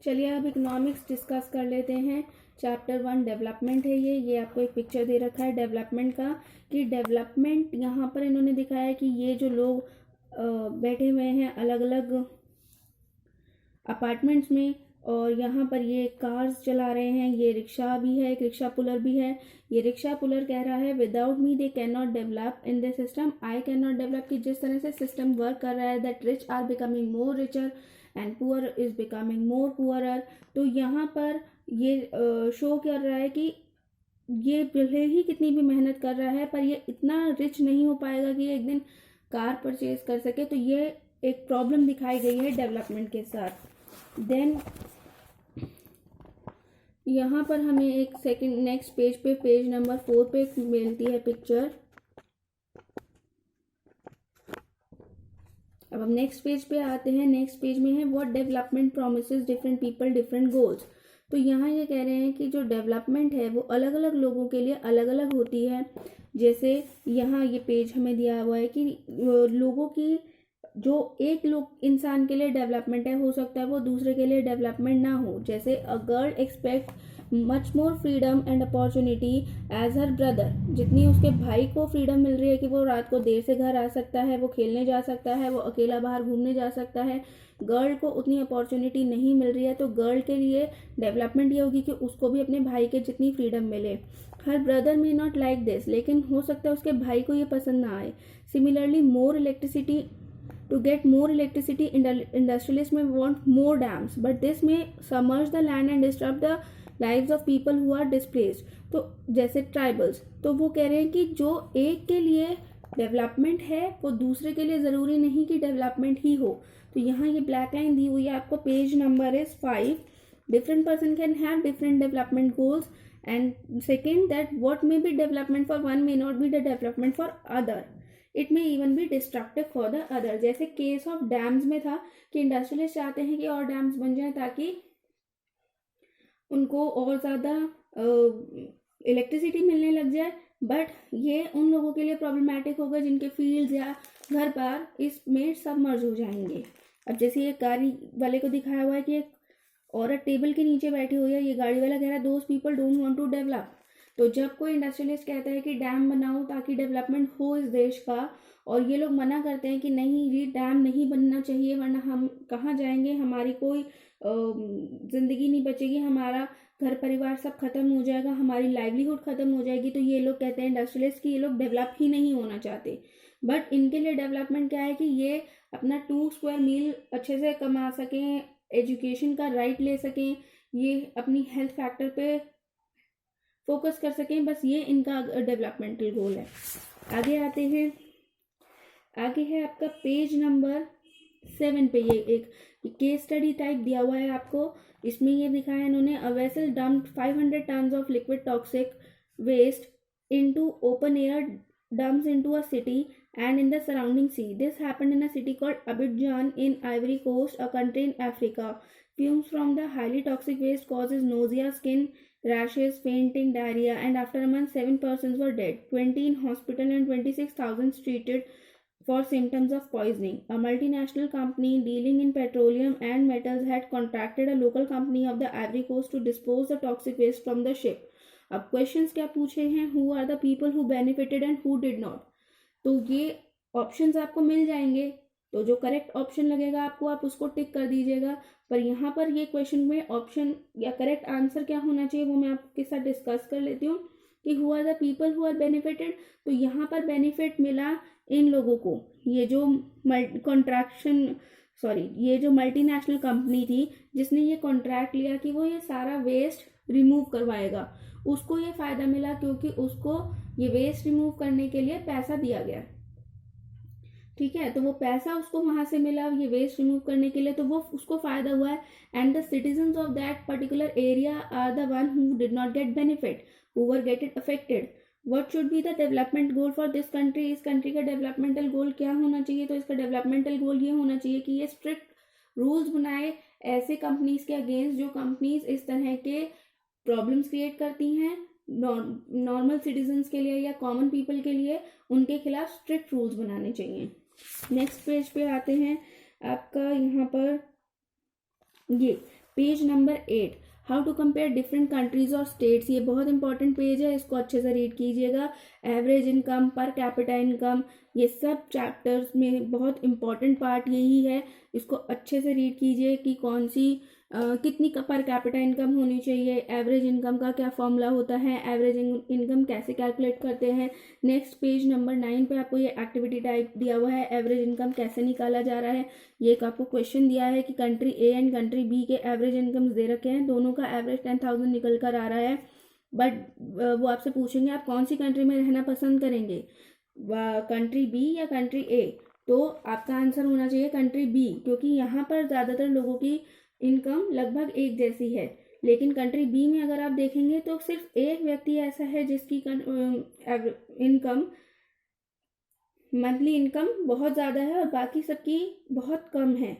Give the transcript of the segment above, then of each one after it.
चलिए अब economics discuss कर लेते हैं। चैप्टर 1 डेवलपमेंट है। ये आपको एक पिक्चर दे रखा है डेवलपमेंट का, कि डेवलपमेंट यहाँ पर इन्होंने दिखाया है कि ये जो लोग बैठे हुए हैं अलग अलग अपार्टमेंट्स में, और यहाँ पर ये कार्स चला रहे हैं। ये रिक्शा भी है, एक रिक्शा पुलर भी है। ये रिक्शा पुलर कह रहा है without me they can not develop in the system, I can not develop, कि जिस तरह से सिस्टम वर्क कर रहा है that rich are becoming more richer and poor is becoming more poorer. तो यहाँ पर ये शो कर रहा है कि ये भले ही कितनी भी मेहनत कर रहा है पर ये इतना रिच नहीं हो पाएगा कि ये एक दिन कार परचेज कर सके। तो ये एक प्रॉब्लम दिखाई गई है डेवलपमेंट के साथ। देन यहाँ पर हमें एक सेकंड नेक्स्ट पेज पे, पेज नंबर 4 पे मिलती है पिक्चर। अब हम नेक्स्ट पेज पे आते हैं। नेक्स्ट पेज में है what development promises different people different goals. तो यहाँ ये कह रहे हैं कि जो डेवलपमेंट है वो अलग अलग लोगों के लिए अलग अलग होती है। जैसे यहाँ ये पेज हमें दिया हुआ है कि लोगों की जो एक लोग इंसान के लिए डेवलपमेंट है, हो सकता है वो दूसरे के लिए डेवलपमेंट ना हो। जैसे a girl expect much more freedom and opportunity as her brother, जितनी उसके भाई को फ्रीडम मिल रही है कि वो रात को देर से घर आ सकता है, वो खेलने जा सकता है, वो अकेला बाहर घूमने जा सकता है, गर्ल को उतनी अपॉर्चुनिटी नहीं मिल रही है। तो गर्ल के लिए डेवलपमेंट ये होगी कि उसको भी अपने भाई के जितनी फ्रीडम मिले। Her brother may not like this, लेकिन हो सकता है उसके भाई को ये पसंद ना आए। Similarly more electricity, to get more electricity, industrialists may want more dams, but this may submerge the land and disrupt the lives of people who are displaced. तो जैसे ट्राइबल्स, तो वो कह रहे हैं कि जो एक के लिए डेवलपमेंट है वो दूसरे के लिए ज़रूरी नहीं कि डेवलपमेंट ही हो। तो यहाँ ये ब्लैक लाइन दी हुई है आपको, page number is 5। Different person can have different development goals, and second that what may be development for one may not be the development for other, it में इवन भी destructive for the other. जैसे case of dams में था कि industrialist चाहते हैं कि और डैम्स बन जाएं ताकि उनको और ज़्यादा इलेक्ट्रिसिटी मिलने लग जाए, बट ये उन लोगों के लिए प्रॉब्लमैटिक होगा जिनके फील्ड्स या घर बार इसमें सबमर्ज हो जाएंगे। अब जैसे ये गाड़ी वाले को दिखाया हुआ है कि एक औरत टेबल के नीचे बैठी हुई है, ये गाड़ी वाला कह रहा है those people don't want to develop. तो जब कोई इंडस्ट्रियलिस्ट कहता है कि डैम बनाओ ताकि डेवलपमेंट हो इस देश का, और ये लोग मना करते हैं कि नहीं ये डैम नहीं बनना चाहिए वरना हम कहाँ जाएंगे, हमारी कोई ज़िंदगी नहीं बचेगी, हमारा घर परिवार सब खत्म हो जाएगा, हमारी लाइवलीहुड खत्म हो जाएगी। तो ये लोग कहते हैं इंडस्ट्रियलिस्ट कि ये लोग डेवलप ही नहीं होना चाहते। बट इनके लिए डेवलपमेंट क्या है कि ये अपना 2 स्क्वायर मील अच्छे से कमा सकें, एजुकेशन का राइट ले सकें, ये अपनी हेल्थ फैक्टर पे फोकस कर सकें, बस ये इनका डेवलपमेंटल गोल है। आगे आते हैं, आगे है आपका पेज नंबर 7 पे ये एक केस स्टडी टाइप दिया हुआ है आपको। इसमें ये दिखाया इन्होंने, a vessel dumped 500 tons of liquid toxic waste into open air dumps into a city and in the surrounding sea. This happened in a city called Abidjan in Ivory Coast, a country in Africa. Fumes from the highly toxic waste causes nausea, skin rashes, fainting, diarrhea, and after a month 7 persons were dead, 20 in hospital and 26,000 treated for symptoms of poisoning. A multinational company dealing in petroleum and metals had contracted a local company of the Ivory Coast to dispose the toxic waste from the ship. अब questions क्या पूछे हैं, who are the people who benefited and who did not. तो ये options आपको मिल जाएंगे, तो जो करेक्ट ऑप्शन लगेगा आपको आप उसको टिक कर दीजिएगा। पर यहाँ पर ये क्वेश्चन में ऑप्शन या करेक्ट आंसर क्या होना चाहिए वो मैं आपके साथ डिस्कस कर लेती हूँ कि who are the people who are benefited. तो यहाँ पर बेनिफिट मिला इन लोगों को, ये जो ये जो मल्टीनेशनल कंपनी थी जिसने ये कॉन्ट्रैक्ट लिया कि वो ये सारा वेस्ट रिमूव करवाएगा, उसको ये फ़ायदा मिला क्योंकि उसको ये वेस्ट रिमूव करने के लिए पैसा दिया गया। ठीक है, तो वो पैसा उसको वहाँ से मिला ये वेस्ट रिमूव करने के लिए, तो वो उसको फ़ायदा हुआ है। And the citizens of that particular area are the one who did not get benefit, who were get affected. What should be the development goal for this country. इस कंट्री का डेवलपमेंटल गोल क्या होना चाहिए। तो इसका developmental गोल ये होना चाहिए कि ये स्ट्रिक्ट रूल्स बनाए ऐसे कंपनीज के अगेंस्ट जो कंपनीज इस तरह के प्रॉब्लम्स क्रिएट करती हैं नॉर्मल सिटीजन्स के लिए या कॉमन पीपल के लिए, उनके खिलाफ स्ट्रिक्ट रूल्स बनाने चाहिए। नेक्स्ट पेज पे आते हैं, आपका यहाँ पर ये page number 8, how to compare different countries और स्टेट्स। ये बहुत इंपॉर्टेंट पेज है, इसको अच्छे से रीड कीजिएगा। Average income, per capita income, ये सब चैप्टर्स में बहुत इंपॉर्टेंट पार्ट यही है। इसको अच्छे से रीड कीजिए कि कौन सी कितनी पर कैपिटा इनकम होनी चाहिए, एवरेज इनकम का क्या फॉर्मूला होता है, एवरेज इनकम कैसे कैलकुलेट करते हैं। नेक्स्ट पेज नंबर 9 पे आपको ये एक्टिविटी टाइप दिया हुआ है, एवरेज इनकम कैसे निकाला जा रहा है। ये एक आपको क्वेश्चन दिया है कि country A and country B के एवरेज इनकम दे रखे हैं, दोनों का एवरेज 10,000 निकल कर आ रहा है। बट वो आपसे पूछेंगे आप कौन सी कंट्री में रहना पसंद करेंगे, कंट्री बी या कंट्री ए। तो आपका आंसर होना चाहिए कंट्री बी, क्योंकि यहाँ पर ज़्यादातर लोगों की इनकम लगभग एक जैसी है। लेकिन कंट्री बी में अगर आप देखेंगे तो सिर्फ एक व्यक्ति ऐसा है जिसकी इनकम, मंथली इनकम बहुत ज़्यादा है और बाकी सबकी बहुत कम है,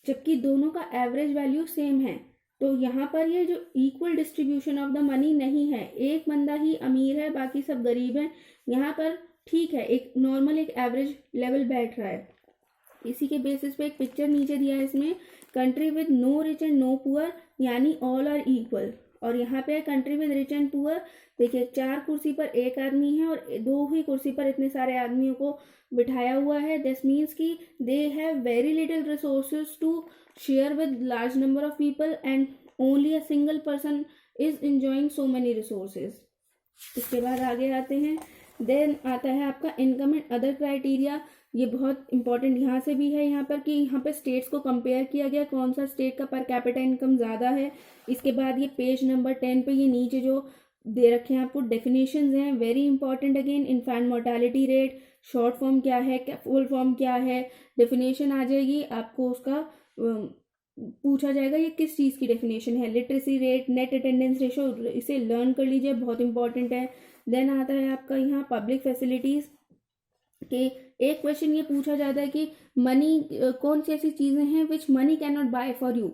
जबकि दोनों का एवरेज वैल्यू सेम है। तो यहाँ पर ये जो equal distribution of the money नहीं है, एक बंदा ही अमीर है बाकी सब गरीब हैं, यहाँ पर ठीक है, एक नॉर्मल एक एवरेज लेवल बैठ रहा है। इसी के बेसिस पे एक पिक्चर नीचे दिया है, इसमें country with no rich and no poor, यानी ऑल आर इक्वल। और यहाँ पे country with rich and poor, देखिए 4 कुर्सी पर एक आदमी है और 2 ही कुर्सी पर इतने सारे आदमियों को बिठाया हुआ है। दिस मीन्स कि they have very little resources to share with large number of people and only a single person is enjoying so many resources. इसके बाद आगे आते हैं, देन आता है आपका इनकम एंड अदर क्राइटेरिया। ये बहुत इंपॉर्टेंट यहाँ से भी है, यहाँ पर कि यहाँ पे स्टेट्स को कंपेयर किया गया, कौन सा स्टेट का पर कैपिटा इनकम ज़्यादा है। इसके बाद ये पेज नंबर 10 पे ये नीचे जो दे रखे हैं आपको डेफिनेशंस हैं, very important again. Infant mortality rate short form क्या है, फुल फॉर्म क्या है, डेफिनेशन आ जाएगी आपको, उसका पूछा जाएगा ये किस चीज़ की डेफिनेशन है। Literacy rate, net attendance ratio, इसे लर्न कर लीजिए, बहुत इंपॉर्टेंट है। देन आता है आपका यहाँ पब्लिक फैसिलिटीज़ के एक क्वेश्चन ये पूछा जाता है कि मनी, कौन सी ऐसी चीज़ें हैं which money can not buy for you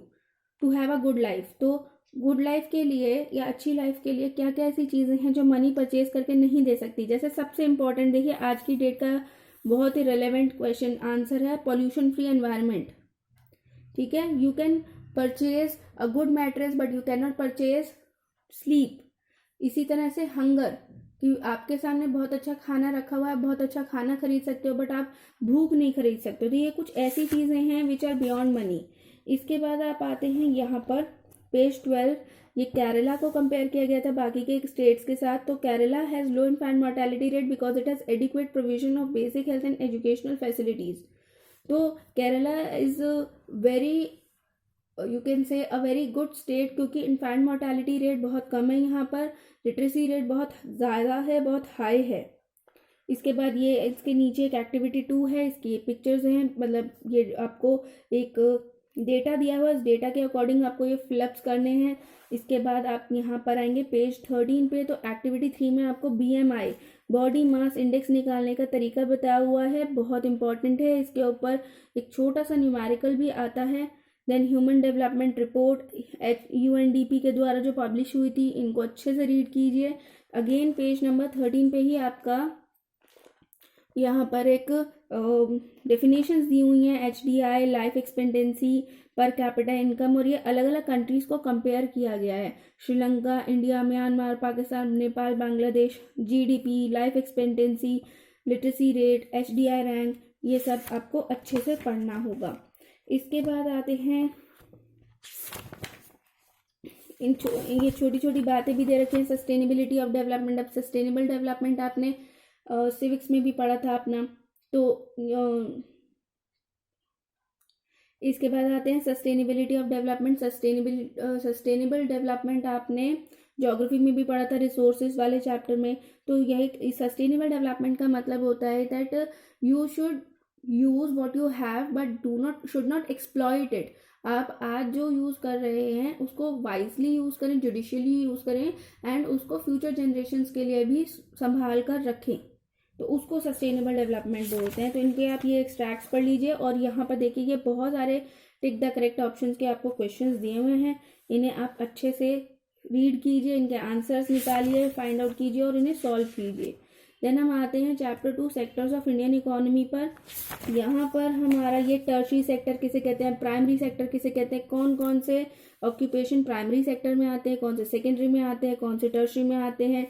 to have a good life. तो गुड लाइफ के लिए या अच्छी लाइफ के लिए क्या क्या ऐसी चीज़ें हैं जो मनी परचेज करके नहीं दे सकती। जैसे सबसे इंपॉर्टेंट देखिए आज की डेट का बहुत ही रेलेवेंट क्वेश्चन आंसर है पॉल्यूशन फ्री एनवायरनमेंट। ठीक है, you can purchase a good mattress but you can not purchase sleep. इसी तरह से हंगर, कि आपके सामने बहुत अच्छा खाना रखा हुआ है, बहुत अच्छा खाना खरीद सकते हो बट आप भूख नहीं खरीद सकते हो। तो ये कुछ ऐसी चीज़ें हैं विच आर बियॉन्ड मनी। इसके बाद आप आते हैं यहाँ पर पेज 12, ये केरला को कंपेयर किया गया था बाकी के स्टेट्स के साथ। तो Kerala has low infant mortality rate because it has adequate provision of basic health and educational facilities. तो Kerala is very, you can say a very good state, क्योंकि इन्फेंट मोर्टेलिटी रेट बहुत कम है यहाँ पर, लिटरेसी रेट बहुत ज़्यादा है, बहुत हाई है। इसके बाद ये इसके नीचे एक एक्टिविटी 2 है, इसकी पिक्चर्स हैं, मतलब ये आपको एक डेटा दिया हुआ है, इस डेटा के अकॉर्डिंग आपको ये फिलअप्स करने हैं। इसके बाद आप यहाँ पर आएंगे पेज 13 पे, तो एक्टिविटी 3 में आपको BMI बॉडी मास इंडेक्स निकालने का तरीका बताया हुआ है, बहुत इंपॉर्टेंट है। इसके ऊपर एक छोटा सा न्यूमेरिकल भी आता है। Then human development report UNDP के द्वारा जो पब्लिश हुई थी, इनको अच्छे से रीड कीजिए। अगेन पेज नंबर 13 पे ही आपका यहाँ पर एक डेफिनेशंस दी हुई हैं, HDI, life expectancy, per capita income, और ये अलग अलग कंट्रीज़ को कंपेयर किया गया है, Sri Lanka, India, Myanmar, Pakistan, Nepal, Bangladesh, GDP, life expectancy, literacy rate, HDI rank, ये सब आपको अच्छे से पढ़ना होगा। इसके बाद आते हैं ये छोटी छोटी बातें भी दे रखी हैं, सस्टेनेबिलिटी ऑफ डेवलपमेंट। अब सस्टेनेबल डेवलपमेंट आपने सिविक्स में भी पढ़ा था अपना। तो इसके बाद आते हैं sustainability of development. Sustainable development आपने ज्योग्राफी में भी पढ़ा था, रिसोर्सेज वाले चैप्टर में। तो यही सस्टेनेबल डेवलपमेंट का मतलब होता है that you should use what you have but should not exploit it. आप आज जो यूज़ कर रहे हैं उसको वाइजली यूज़ करें, जुडिशियली यूज़ करें एंड उसको फ्यूचर जनरेशन्स के लिए भी संभाल कर रखें, तो उसको सस्टेनेबल डेवलपमेंट बोलते हैं। तो इनके आप ये एक्सट्रैक्ट्स पढ़ लीजिए और यहाँ पर देखिए ये बहुत सारे टिक द करेक्ट ऑप्शंस के आपको क्वेश्चंस दिए हुए हैं, इन्हें आप अच्छे से रीड कीजिए, इनके आंसर्स निकालिए, फाइंड आउट कीजिए और इन्हें सॉल्व कीजिए। देन हम आते हैं chapter 2 sectors of Indian economy पर। यहाँ पर हमारा ये टर्शरी सेक्टर किसे कहते हैं, प्राइमरी सेक्टर किसे कहते हैं, कौन कौन से ऑक्यूपेशन प्राइमरी सेक्टर में आते हैं, कौन से सेकेंडरी में आते हैं, कौन से टर्शरी में आते हैं,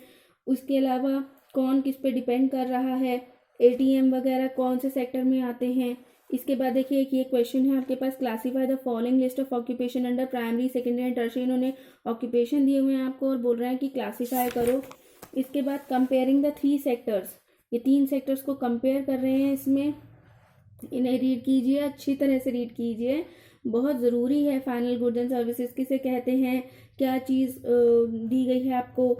उसके अलावा कौन किस पे डिपेंड कर रहा है, एटीएम वगैरह कौन से सेक्टर में आते हैं। इसके बाद देखिए एक ये क्वेश्चन है आपके पास, classify the following list of occupation under primary secondary and tertiary. इन्होंने ऑक्यूपेशन दिए हुए हैं आपको और बोल रहे हैं कि क्लासीफाई करो। इसके बाद कंपेयरिंग द 3 सेक्टर्स, ये 3 सेक्टर्स को कंपेयर कर रहे हैं इसमें, इन्हें रीड कीजिए, अच्छी तरह से रीड कीजिए, बहुत ज़रूरी है। फाइनल गुड्स एंड सर्विसेज किसे कहते हैं, क्या चीज़ दी गई है आपको,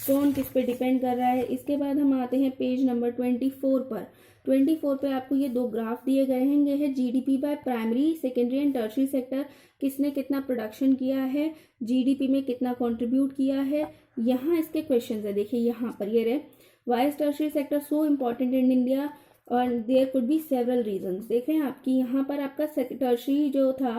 कौन किस पे डिपेंड कर रहा है। इसके बाद हम आते हैं पेज नंबर 24 पर। 24 पे आपको ये 2 ग्राफ दिए गए हैं, ये है GDP by primary secondary and tertiary sector, किसने कितना प्रोडक्शन किया है, जीडीपी में कितना कंट्रीब्यूट किया है। यहाँ इसके क्वेश्चन है, देखिए यहाँ पर ये रहे, why is tertiary sector so important in India और there could be several reasons. देखें आपकी यहाँ पर आपका टर्शरी जो था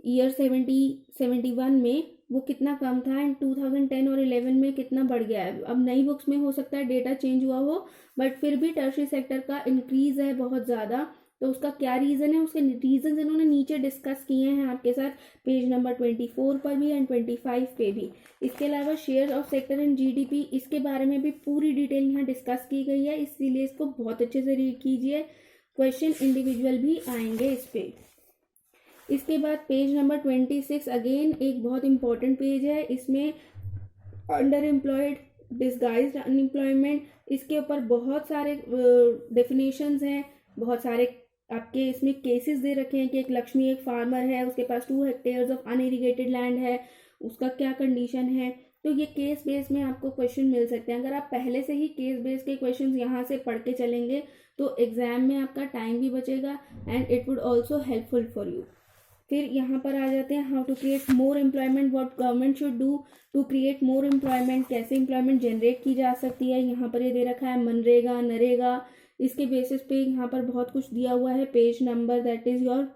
ईयर 71 में वो कितना कम था एंड 2010 और 11 में कितना बढ़ गया है। अब नई बुक्स में हो सकता है डेटा चेंज हुआ हो, बट फिर भी टर्शरी सेक्टर का इंक्रीज है बहुत ज़्यादा। तो उसका क्या रीज़न है, उसके रीजंस इन्होंने नीचे डिस्कस किए हैं आपके साथ पेज नंबर 24 पर भी एंड 25 पे भी। इसके अलावा share of sector in GDP, इसके बारे में भी पूरी डिटेल यहाँ डिस्कस की गई है, इसीलिए इसको बहुत अच्छे से रीड कीजिए, क्वेश्चन इंडिविजुअल भी आएंगे इस पे। इसके बाद पेज नंबर 26 अगेन एक बहुत इंपॉर्टेंट पेज है, इसमें अंडर एम्प्लॉयड डिस्गाइज्ड अनएम्प्लॉयमेंट, इसके ऊपर बहुत सारे डेफिनेशंस हैं, बहुत सारे आपके इसमें केसेस दे रखे हैं कि एक लक्ष्मी एक फार्मर है, उसके पास 2 हेक्टेयर्स ऑफ अनइरिगेटेड लैंड है, उसका क्या कंडीशन है। तो ये केस बेस में आपको क्वेश्चन मिल सकते हैं। अगर आप पहले से ही केस बेस के क्वेश्चंस यहाँ से पढ़ के चलेंगे तो एग्जाम में आपका टाइम भी बचेगा and it would also helpful for you. फिर यहाँ पर आ जाते हैं how to create more employment, what government should do to create more employment, कैसे एम्प्लॉयमेंट जनरेट की जा सकती है। यहाँ पर ये दे रखा है मनरेगा, नरेगा, इसके बेसिस पे यहाँ पर बहुत कुछ दिया हुआ है। Page number that is your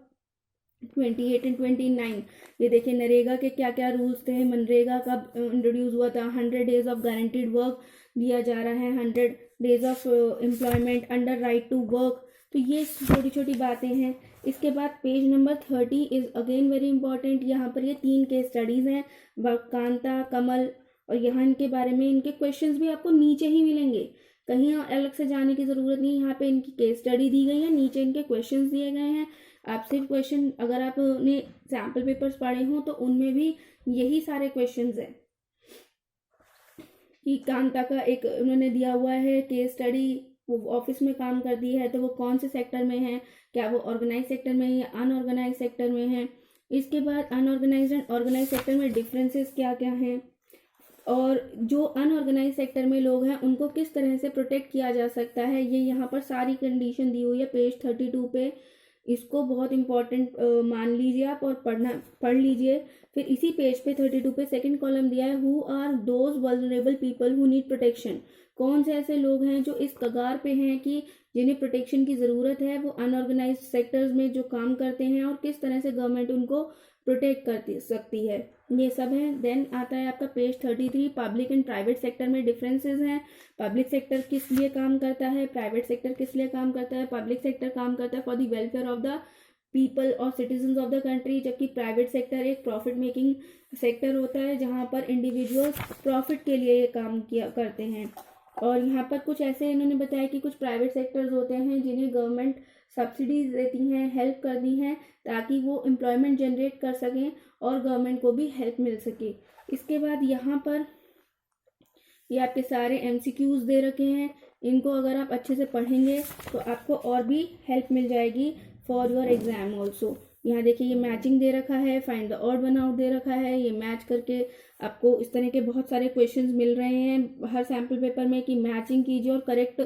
28 and 29। ये देखिए नरेगा के क्या क्या रूल्स थे, मनरेगा कब इंट्रोड्यूस हुआ था, 100 डेज ऑफ गारंटीड वर्क दिया जा रहा है, 100 days of employment under right to work. तो ये छोटी छोटी बातें हैं। इसके बाद page number 30 is again very important. यहाँ पर ये 3 केस स्टडीज हैं, कांता, कमल, और यहाँ इनके बारे में इनके क्वेश्चंस भी आपको नीचे ही मिलेंगे, कहीं अलग से जाने की ज़रूरत नहीं। यहाँ पे इनकी केस स्टडी दी गई है, नीचे इनके क्वेश्चंस दिए गए हैं। आप सिर्फ क्वेश्चन, अगर आपने सैम्पल पेपर्स पढ़े हों तो उनमें भी यही सारे क्वेश्चंस हैं कि कांता का एक उन्होंने दिया हुआ है केस स्टडी, वो ऑफिस में काम करती है तो वो कौन से सेक्टर में है, क्या वो ऑर्गेनाइज सेक्टर में है या अनऑर्गेनाइज सेक्टर में है। इसके बाद अनऑर्गेनाइज एंड ऑर्गेनाइज सेक्टर में डिफरेंसेस क्या क्या हैं, और जो अनऑर्गेनाइज सेक्टर में लोग हैं उनको किस तरह से प्रोटेक्ट किया जा सकता है। ये यहाँ पर सारी कंडीशन दी हुई है पेज 32 पे। इसको बहुत इंपॉर्टेंट मान लीजिए आप और पढ़ लीजिए। फिर इसी पेज पे 32 पे सेकंड कॉलम दिया है, who are those vulnerable people who need protection. कौन से ऐसे लोग हैं जो इस कगार पे हैं कि जिन्हें प्रोटेक्शन की ज़रूरत है, वो अनऑर्गेनाइज सेक्टर्स में जो काम करते हैं, और किस तरह से गवर्नमेंट उनको प्रोटेक्ट कर सकती है, ये सब है। देन आता है आपका page 33, public and private sector में डिफरेंसेस हैं। पब्लिक सेक्टर किस लिए काम करता है, प्राइवेट सेक्टर किस लिए काम करता है। पब्लिक सेक्टर काम करता है for the welfare of the people और सिटीजन्स ऑफ द कंट्री, जबकि प्राइवेट सेक्टर एक प्रॉफिट मेकिंग सेक्टर होता है जहाँ पर इंडिविजुअल प्रॉफिट के लिए ये काम किया करते हैं। और यहाँ पर कुछ ऐसे इन्होंने बताया कि कुछ प्राइवेट सेक्टर्स होते हैं जिन्हें गवर्नमेंट सब्सिडीज देती हैं, हेल्प करती हैं, ताकि वो एम्प्लॉयमेंट जनरेट कर सकें और गवर्नमेंट को भी हेल्प मिल सके। इसके बाद यहाँ पर ये आपके सारे MCQs दे रखे हैं, इनको अगर आप अच्छे से पढ़ेंगे तो आपको और भी हेल्प मिल जाएगी फॉर योर एग्जाम ऑल्सो। यहाँ देखिए ये मैचिंग दे रखा है, find the odd one out दे रखा है, ये मैच करके आपको इस तरह के बहुत सारे क्वेश्चंस मिल रहे हैं हर सैम्पल पेपर में कि मैचिंग कीजिए और करेक्ट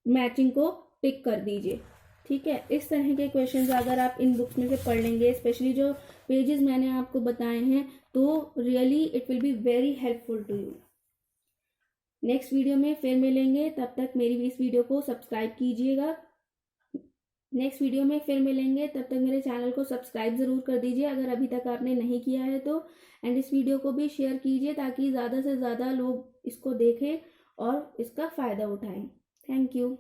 मैचिंग को टिक कर दीजिए। ठीक है, इस तरह के क्वेश्चंस अगर आप इन बुक्स में से पढ़ लेंगे, स्पेशली जो पेजेस मैंने आपको बताए हैं, तो really it will be very helpful to you. Next video में फिर मिलेंगे, तब तक मेरी इस वीडियो को सब्सक्राइब कीजिएगा। नेक्स्ट वीडियो में फिर मिलेंगे, तब तक मेरे चैनल को सब्सक्राइब ज़रूर कर दीजिए अगर अभी तक आपने नहीं किया है तो, एंड इस वीडियो को भी शेयर कीजिए ताकि ज़्यादा से ज़्यादा लोग इसको देखें और इसका फ़ायदा उठाएं। Thank you.